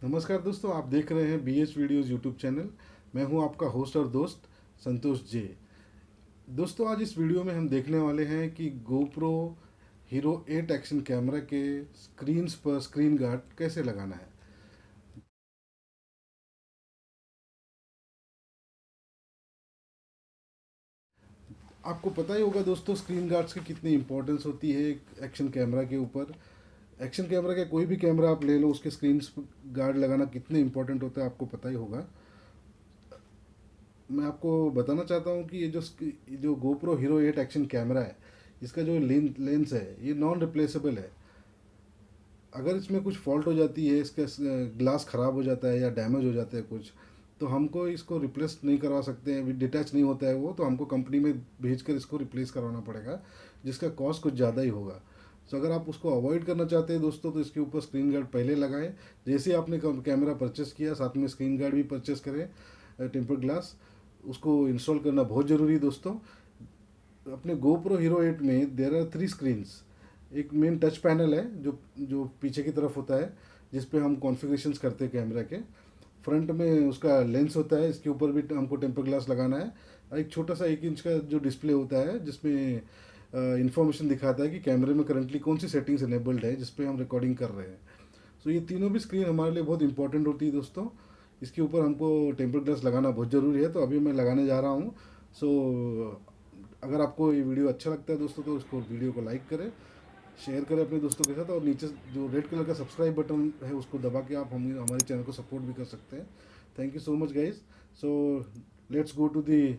नमस्कार दोस्तों, आप देख रहे हैं BH वीडियोज़ यूट्यूब चैनल। मैं हूं आपका होस्ट और दोस्त संतोष जे। दोस्तों, आज इस वीडियो में हम देखने वाले हैं कि GoPro हीरो 8 एक्शन कैमरा के स्क्रीन्स पर स्क्रीन गार्ड कैसे लगाना है। आपको पता ही होगा दोस्तों, स्क्रीन गार्ड्स की कितनी इंपॉर्टेंस होती है एक एक्शन कैमरा के ऊपर। एक्शन कैमरा का कोई भी कैमरा आप ले लो, उसके स्क्रीन गार्ड लगाना कितने इंपॉर्टेंट होता है आपको पता ही होगा। मैं आपको बताना चाहता हूँ कि ये जो GoPro हीरो 8 एक्शन कैमरा है, इसका जो लेंस है ये नॉन रिप्लेसेबल है। अगर इसमें कुछ फॉल्ट हो जाती है, इसका ग्लास ख़राब हो जाता है या डैमेज हो जाता है कुछ, तो हमको इसको रिप्लेस नहीं करवा सकते हैं, डिटैच नहीं होता है वो, तो हमको कंपनी में भेज कर इसको रिप्लेस करवाना पड़ेगा, जिसका कॉस्ट कुछ ज़्यादा ही होगा। तो अगर आप उसको अवॉइड करना चाहते हैं दोस्तों, तो इसके ऊपर स्क्रीन गार्ड पहले लगाएं। जैसे ही आपने कैमरा परचेस किया, साथ में स्क्रीन गार्ड भी परचेस करें, टेम्पर ग्लास उसको इंस्टॉल करना बहुत ज़रूरी है दोस्तों। अपने GoPro हीरो 8 में देर आर 3 स्क्रीन्स। एक मेन टच पैनल है जो जो पीछे की तरफ होता है, जिस पे हम कॉन्फ़िगरेशंस करते हैं कैमरा के। फ्रंट में उसका लेंस होता है, इसके ऊपर भी हमको टेम्पर ग्लास लगाना है। और एक छोटा सा 1 इंच का जो डिस्प्ले होता है, जिसमें इंफॉर्मेशन दिखाता है कि कैमरे में करंटली कौन सी सेटिंग्स इनेबल्ड है, जिस पे हम रिकॉर्डिंग कर रहे हैं। सो ये तीनों भी स्क्रीन हमारे लिए बहुत इंपॉर्टेंट होती है दोस्तों। इसके ऊपर हमको टेम्पर ग्लास लगाना बहुत ज़रूरी है, तो अभी मैं लगाने जा रहा हूँ। सो अगर आपको ये वीडियो अच्छा लगता है दोस्तों, तो उसको वीडियो को लाइक करें, शेयर करें अपने दोस्तों के साथ, और नीचे जो रेड कलर का सब्सक्राइब बटन है उसको दबा के आप हम हमारे चैनल को सपोर्ट भी कर सकते हैं। Thank you so much guys. So let's go to the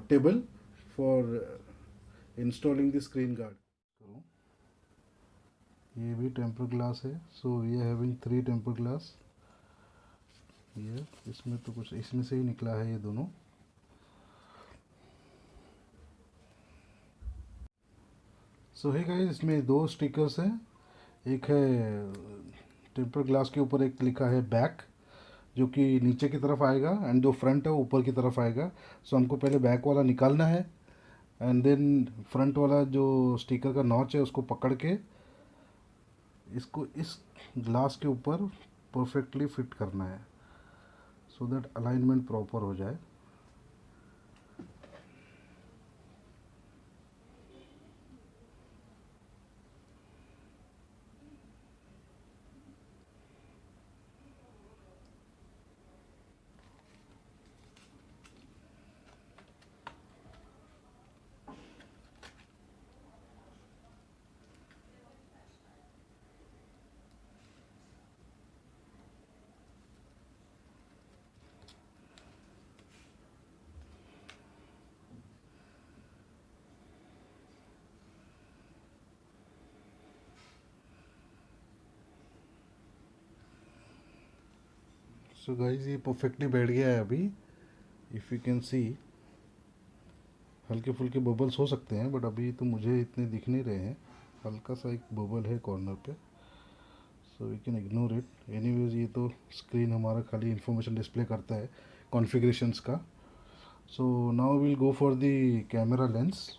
table for installing the screen guard. ये भी टेम्पर ग्लास है। So we are having 3 temper glass. ये इसमें तो कुछ इसमें से ही निकला है ये दोनों। सो है गाइस, इसमें 2 स्टिकर्स हैं। एक है टेम्पर ग्लास के ऊपर, एक लिखा है बैक, जो कि नीचे की तरफ आएगा, एंड जो फ्रंट है वो ऊपर की तरफ आएगा। सो हमको पहले बैक वाला निकालना है, एंड देन फ्रंट वाला जो स्टिकर का नॉच है उसको पकड़ के इसको इस ग्लास के ऊपर परफेक्टली फिट करना है, सो दैट अलाइनमेंट प्रॉपर हो जाए। सो गाइस, ये परफेक्टली बैठ गया है अभी। इफ़ यू कैन सी, हल्के फुल्के बबल्स हो सकते हैं, बट अभी तो मुझे इतने दिख नहीं रहे हैं। हल्का सा एक बबल है कॉर्नर पे, so we can ignore it. Anyways, ये तो स्क्रीन हमारा खाली इंफॉर्मेशन डिस्प्ले करता है कॉन्फ़िगरेशंस का। So now will go for the camera lens.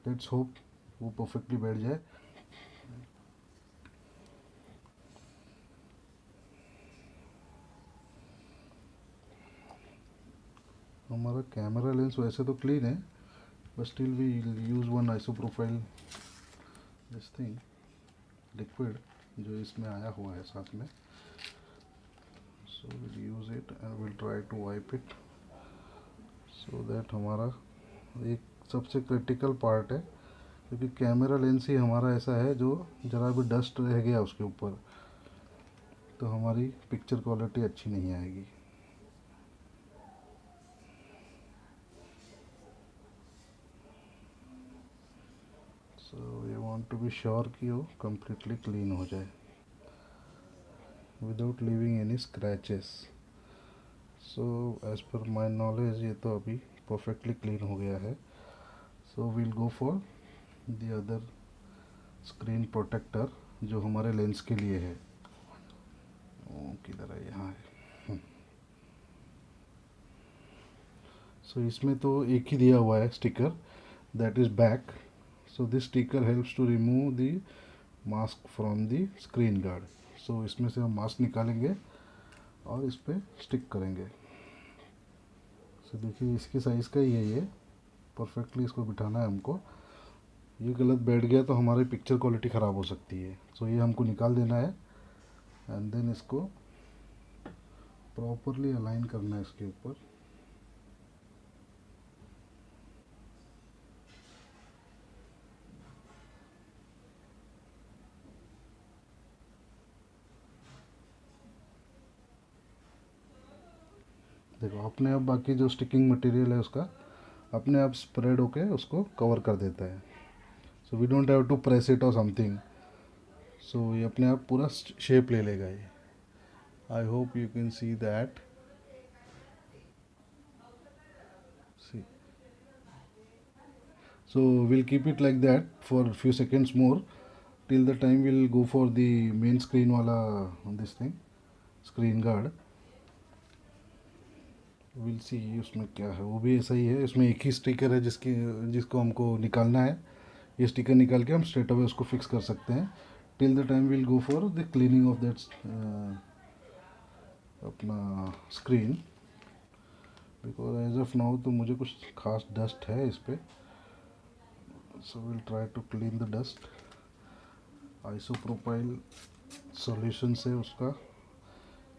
Let's hope वो परफेक्टली बैठ जाए। हमारा कैमरा लेंस वैसे तो क्लीन है, but still we use one isopropyl this thing liquid, जो इसमें आया हुआ है साथ में। So will use it and will try to wipe it, so that हमारा एक सबसे क्रिटिकल पार्ट है, क्योंकि कैमरा लेंस ही हमारा ऐसा है जो ज़रा भी डस्ट रह गया उसके ऊपर तो हमारी पिक्चर क्वालिटी अच्छी नहीं आएगी। So we want to be sure कि वो कम्प्लीटली क्लीन हो जाए without living any scratches. So as per my knowledge ये तो अभी परफेक्टली क्लीन हो गया है। So we'll go for the other screen protector, जो हमारे लेंस के लिए है। वो किधर है? यहाँ है। सो इसमें तो एक ही दिया हुआ है sticker, that is back. So this sticker helps to remove the mask from the screen guard. So इसमें से हम मास्क निकालेंगे और इस पर स्टिक करेंगे। सो देखिए इसकी साइज़ का ही है ये, परफेक्टली इसको बिठाना है हमको। ये गलत बैठ गया तो हमारी पिक्चर क्वालिटी ख़राब हो सकती है। सो ये हमको निकाल देना है एंड देन इसको प्रॉपरली अलाइन करना है इसके ऊपर। देखो अपने आप बाकी जो स्टिकिंग मटेरियल है उसका अपने आप स्प्रेड होके उसको कवर कर देता है। So we don't have to press it और समथिंग। सो ये अपने आप पूरा शेप ले लेगा ये। I hope you can see that. See, so we'll keep it like that for a few seconds more till the time we'll go for the main screen wala this thing screen guard। we'll see उसमें क्या है। वो भी ऐसा ही है, इसमें एक ही sticker है जिसको हमको निकालना है। ये स्टिकर निकाल के हम स्ट्रेट अवे उसको फिक्स कर सकते हैं। Till the time will go for the cleaning of that अपना screen, because as of now तो मुझे कुछ खास डस्ट है इस पर। So will try to clean the dust. Isopropyl solution से उसका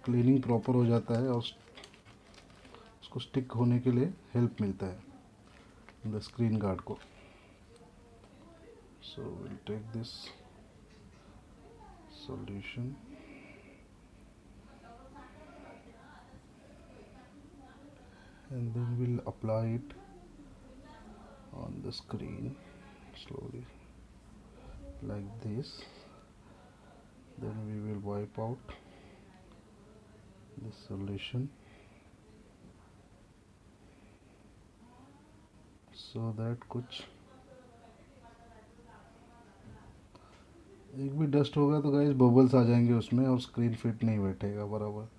क्लीनिंग प्रॉपर हो जाता है और उसको स्टिक होने के लिए हेल्प मिलता है द स्क्रीन गार्ड को। So we'll take this solution and then we'll apply it on the screen slowly like this। then we will wipe out this solution so that कुछ एक भी डस्ट होगा तो गाइस बबल्स आ जाएंगे उसमें और screen fit नहीं बैठेगा बराबर।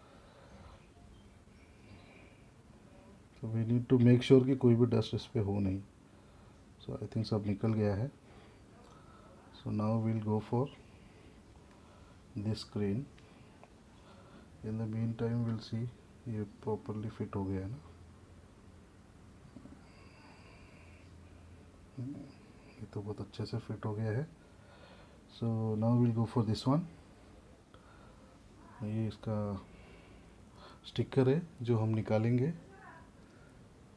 तो we need to make sure कि कोई भी डस्ट इस पे हो नहीं। सो आई थिंक सब निकल गया है। So now we'll go for this screen. In the meantime we'll see ये प्रॉपरली फिट हो गया है ना। ये तो बहुत अच्छे से फिट हो गया है। So now will go for this one. ये इसका स्टिकर है जो हम निकालेंगे।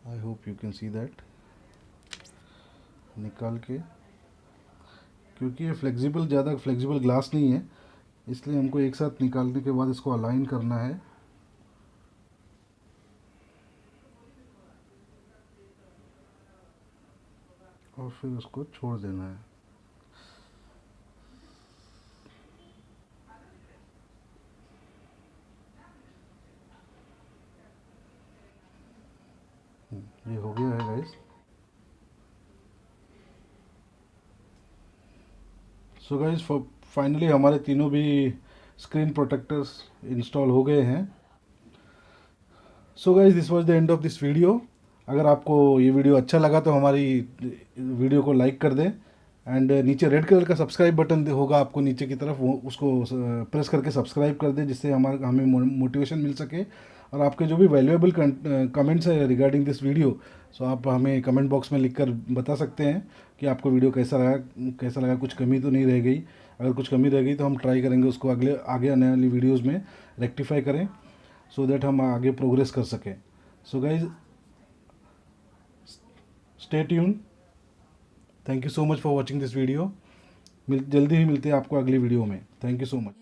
आई hope you can see that. निकाल के, क्योंकि ये फ्लेक्सिबल ज़्यादा फ्लेक्सिबल ग्लास नहीं है इसलिए हमको एक साथ निकालने के बाद इसको अलाइन करना है। और फिर उसको छोड़ देना है। ये हो गया है गाइस। सो गाइस फाइनली हमारे तीनों भी स्क्रीन प्रोटेक्टर्स इंस्टॉल हो गए हैं। So guys this was the end of this video. अगर आपको ये वीडियो अच्छा लगा तो हमारी वीडियो को लाइक कर दें एंड नीचे रेड कलर का सब्सक्राइब बटन होगा आपको नीचे की तरफ, वो उसको प्रेस करके सब्सक्राइब कर दें जिससे हमें मोटिवेशन मिल सके। और आपके जो भी वैल्यूएबल कमेंट्स है रिगार्डिंग दिस वीडियो, सो आप हमें कमेंट बॉक्स में लिखकर बता सकते हैं कि आपको वीडियो कैसा लगा, कुछ कमी तो नहीं रह गई। अगर कुछ कमी रह गई तो हम ट्राई करेंगे उसको आगे आने वाली वीडियोज़ में रेक्टिफाई करें सो दैट हम आगे प्रोग्रेस कर सकें। So guys stay tune. Thank you so much for watching this video. जल्दी ही मिलते हैं आपको अगली वीडियो में। Thank you so much.